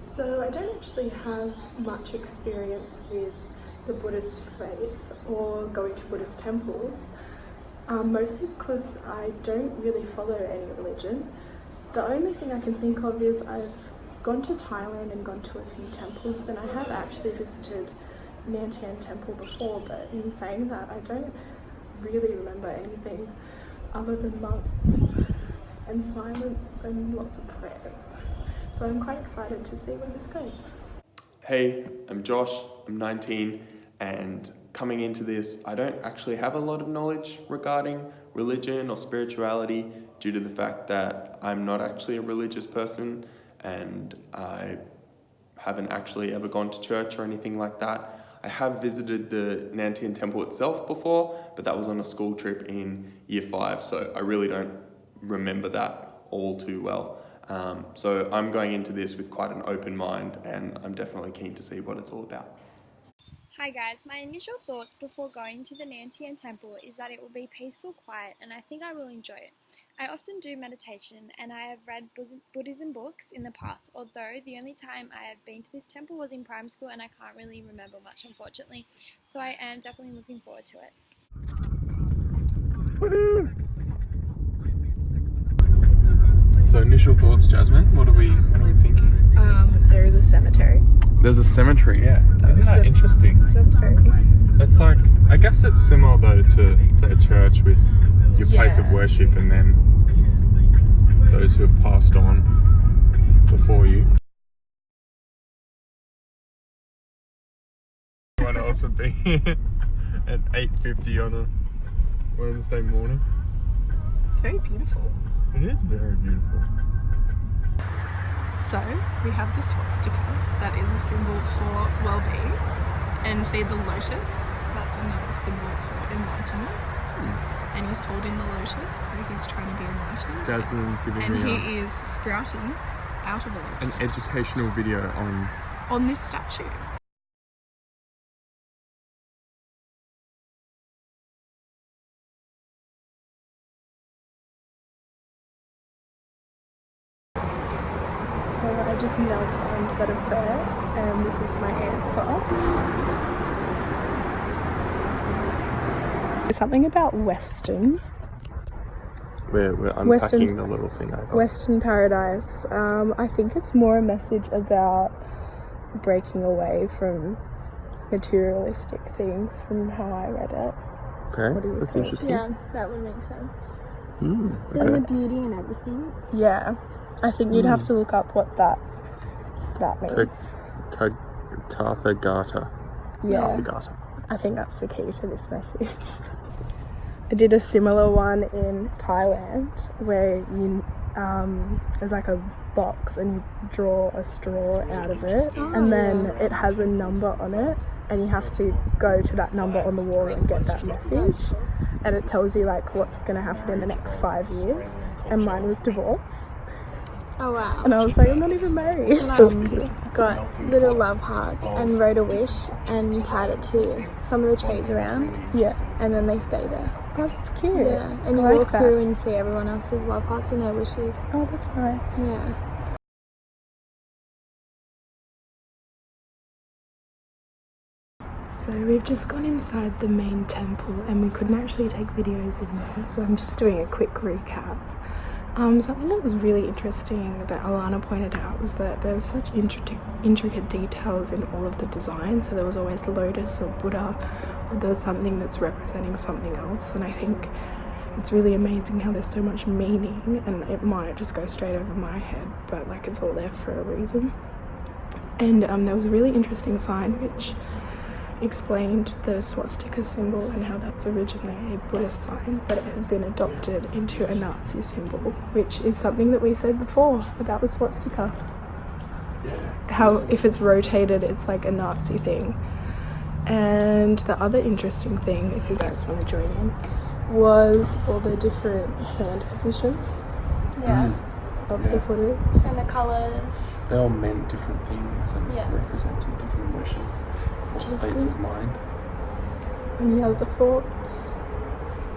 So I don't actually have much experience with the Buddhist faith or going to Buddhist temples, mostly because I don't really follow any religion. The only thing I can think of is I've gone to Thailand and gone to a few temples, and I have actually visited Nantian Temple before, but in saying that, I don't really remember anything other than monks and silence and lots of prayers. So I'm quite excited to see where this goes. Hey, I'm Josh, I'm 19, and coming into this, I don't actually have a lot of knowledge regarding religion or spirituality due to the fact that I'm not actually a religious person and I haven't actually ever gone to church or anything like that. I have visited the Nantian Temple itself before, but that was on a school trip in year 5, so I really don't remember that all too well. So I'm going into this with quite an open mind, and I'm definitely keen to see what it's all about. Hi guys, my initial thoughts before going to the Nantian Temple is that it will be peaceful, quiet, and I think I will enjoy it. I often do meditation, and I have read Buddhism books in the past, although the only time I have been to this temple was in primary school and I can't really remember much, unfortunately, so I am definitely looking forward to it. Woohoo! So initial thoughts, Jasmine, what are we thinking? There is a cemetery. There's a cemetery, yeah. Isn't that interesting? That's very... It's like, I guess it's similar though to, say, a church with your place of worship and then those who have passed on before you. What else would be at 8:50 on a Wednesday morning? It's very beautiful. It is very beautiful. So we have the swastika, that is a symbol for well-being, and see the lotus, that's another symbol for enlightenment. And he's holding the lotus, so he's trying to be enlightened. Jasmine's giving and me he is sprouting out of a lotus. an educational video on this statue. So I just knelt and said a prayer, and this is my answer. Something about Western. We're unpacking the little thing I got. Western paradise. I think it's more a message about breaking away from materialistic things from how I read it. Okay, What do you that's think? interesting. Yeah, that would make sense. Okay. So the beauty and everything. Yeah, I think you'd have to look up what that means. Tathagata. Yeah, Tathagata. I think that's the key to this message. I did a similar one in Thailand where you there's like a box and you draw a straw out of it, and then it has a number on it, and you have to go to that number on the wall and get that message, and it tells you like what's going to happen in the next 5 years, and mine was divorce. Oh wow. And I was like, I'm not even married. Got little love hearts and wrote a wish and tied it to some of the trees around, Yeah. and then they stay there. Oh, that's cute. Yeah, and you I like walk that. through and you see everyone else's love hearts and their wishes. Oh, that's nice. Yeah. So we've just gone inside the main temple and we couldn't actually take videos in there, so I'm just doing a quick recap. Something that was really interesting that Alana pointed out was that there was such intricate details in all of the designs. So there was always lotus or Buddha, or there was something that's representing something else, and I think it's really amazing how there's so much meaning, and it might just go straight over my head, but like it's all there for a reason. And there was a really interesting sign which explained the swastika symbol and how that's originally a Buddhist sign, but it has been adopted into a Nazi symbol, which is something that we said before about the swastika. How if it's rotated, it's like a Nazi thing. And the other interesting thing, if you guys want to join in, was all the different hand positions Yeah. of the Buddhists. And the colours. They all meant different things and Yeah. represented different wishes or is states good. of mind. Any other thoughts?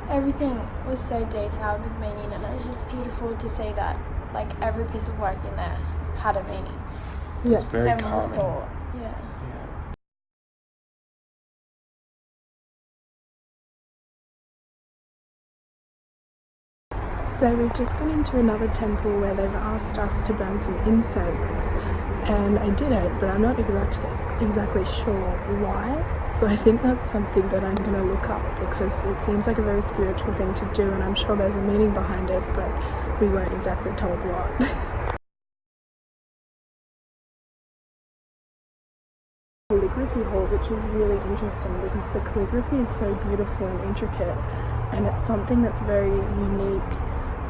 Everything was so detailed with meaning, and it was just beautiful to see that like every piece of work in there had a meaning. Yeah. It's very Everyone's calming. thought. Yeah. Yeah. So we've just gone into another temple where they've asked us to burn some incense, and I did it, but I'm not exactly sure why. So I think that's something that I'm going to look up, because it seems like a very spiritual thing to do, and I'm sure there's a meaning behind it, but we weren't exactly told what. Calligraphy hall, which is really interesting because the calligraphy is so beautiful and intricate, and it's something that's very unique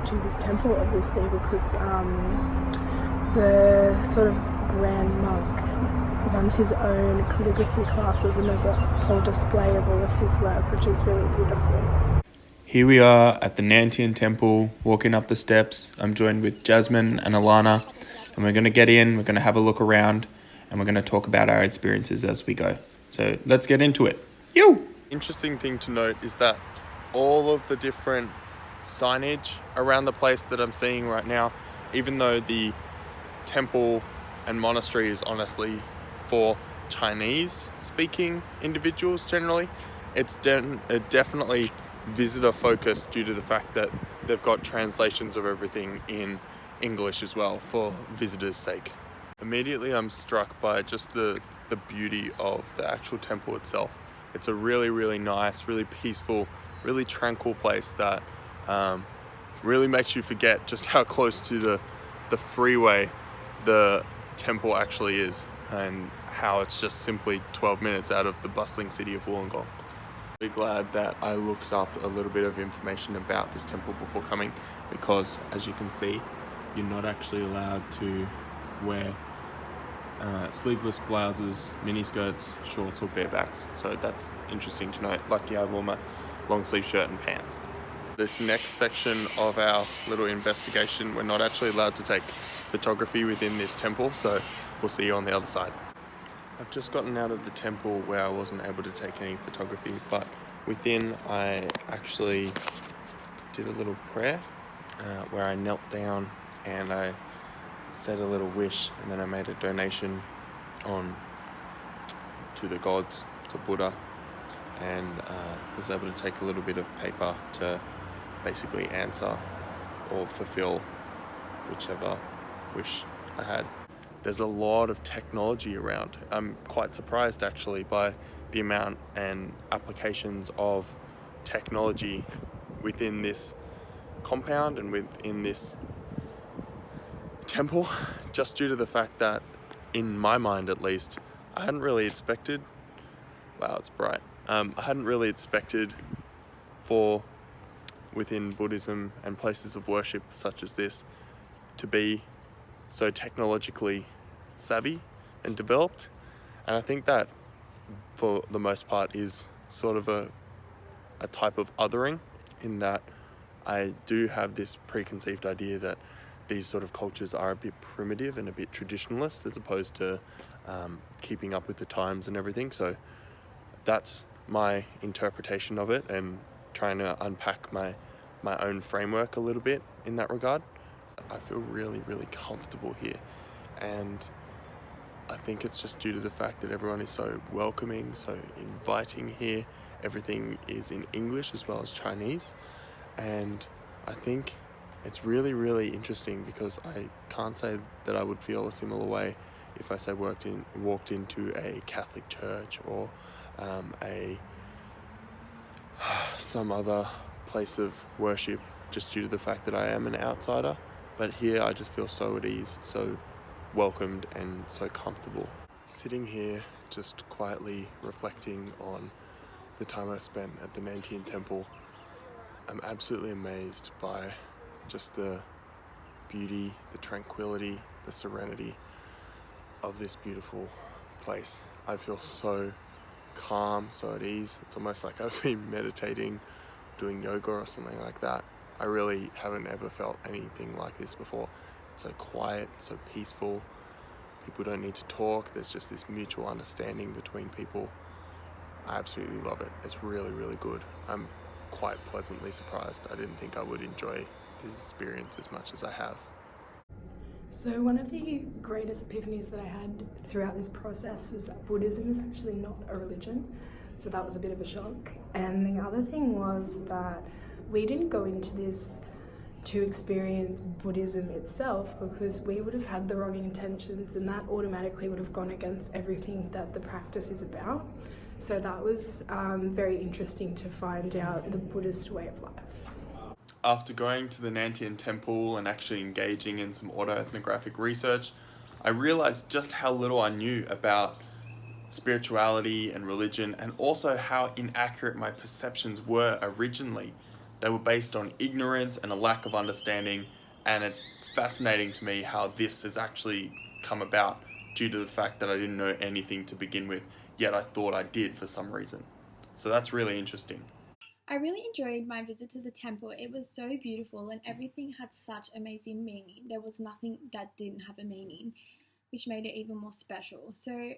to this temple, obviously, because the sort of grand monk runs his own calligraphy classes, and there's a whole display of all of his work, which is really beautiful. Here we are at the Nantian Temple, walking up the steps. I'm joined with Jasmine and Alana, and we're going to get in, we're going to have a look around, and we're going to talk about our experiences as we go. So let's get into it. Yo! Interesting thing to note is that all of the different signage around the place that I'm seeing right now, even though the temple and monastery is honestly for Chinese speaking individuals generally, it's definitely visitor focused due to the fact that they've got translations of everything in English as well for visitors' sake. Immediately I'm struck by just the beauty of the actual temple itself. It's a really, really nice, really peaceful, really tranquil place that really makes you forget just how close to the freeway the temple actually is, and how it's just simply 12 minutes out of the bustling city of Wollongong. Really glad that I looked up a little bit of information about this temple before coming, because as you can see, you're not actually allowed to wear sleeveless blouses, miniskirts, shorts or barebacks. So that's interesting to note. Lucky I wore my long sleeve shirt and pants. This next section of our little investigation, we're not actually allowed to take photography within this temple, so we'll see you on the other side. I've just gotten out of the temple where I wasn't able to take any photography, but within I actually did a little prayer where I knelt down and I said a little wish, and then I made a donation to the gods, to Buddha, and was able to take a little bit of paper to basically answer or fulfill whichever wish I had. There's a lot of technology around. I'm quite surprised actually by the amount and applications of technology within this compound and within this temple, just due to the fact that, in my mind at least, I hadn't really expected, wow, it's bright, I hadn't really expected for within Buddhism and places of worship such as this to be so technologically savvy and developed. And I think that for the most part is sort of a type of othering, in that I do have this preconceived idea that these sort of cultures are a bit primitive and a bit traditionalist, as opposed to keeping up with the times and everything. So that's my interpretation of it, and trying to unpack my own framework a little bit in that regard. I feel really, really comfortable here, and I think it's just due to the fact that everyone is so welcoming, so inviting here. Everything is in English as well as Chinese, and I think it's really, really interesting, because I can't say that I would feel a similar way if I say walked into a Catholic church or some other place of worship, just due to the fact that I am an outsider. But here I just feel so at ease, so welcomed and so comfortable. Sitting here just quietly reflecting on the time I've spent at the Nantian Temple, I'm absolutely amazed by just the beauty, the tranquility, the serenity of this beautiful place. I feel so calm, so at ease. It's almost like I've been meditating, doing yoga or something like that. I really haven't ever felt anything like this before. It's so quiet, so peaceful. People don't need to talk. There's just this mutual understanding between people. I absolutely love it. It's really, really good. I'm quite pleasantly surprised. I didn't think I would enjoy this experience as much as I have. So one of the greatest epiphanies that I had throughout this process was that Buddhism is actually not a religion. So that was a bit of a shock. And the other thing was that we didn't go into this to experience Buddhism itself, because we would have had the wrong intentions and that automatically would have gone against everything that the practice is about. So that was very interesting to find out the Buddhist way of life. After going to the Nantian temple and actually engaging in some autoethnographic research, I realized just how little I knew about spirituality and religion, and also how inaccurate my perceptions were originally. They were based on ignorance and a lack of understanding, and it's fascinating to me how this has actually come about due to the fact that I didn't know anything to begin with, yet I thought I did for some reason. So that's really interesting. I really enjoyed my visit to the temple. It was so beautiful and everything had such amazing meaning. There was nothing that didn't have a meaning, which made it even more special. So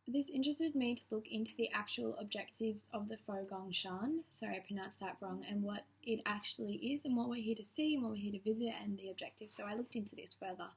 this interested me to look into the actual objectives of the Fogong Shan, sorry I pronounced that wrong, and what it actually is and what we're here to see and what we're here to visit and the objectives. So I looked into this further.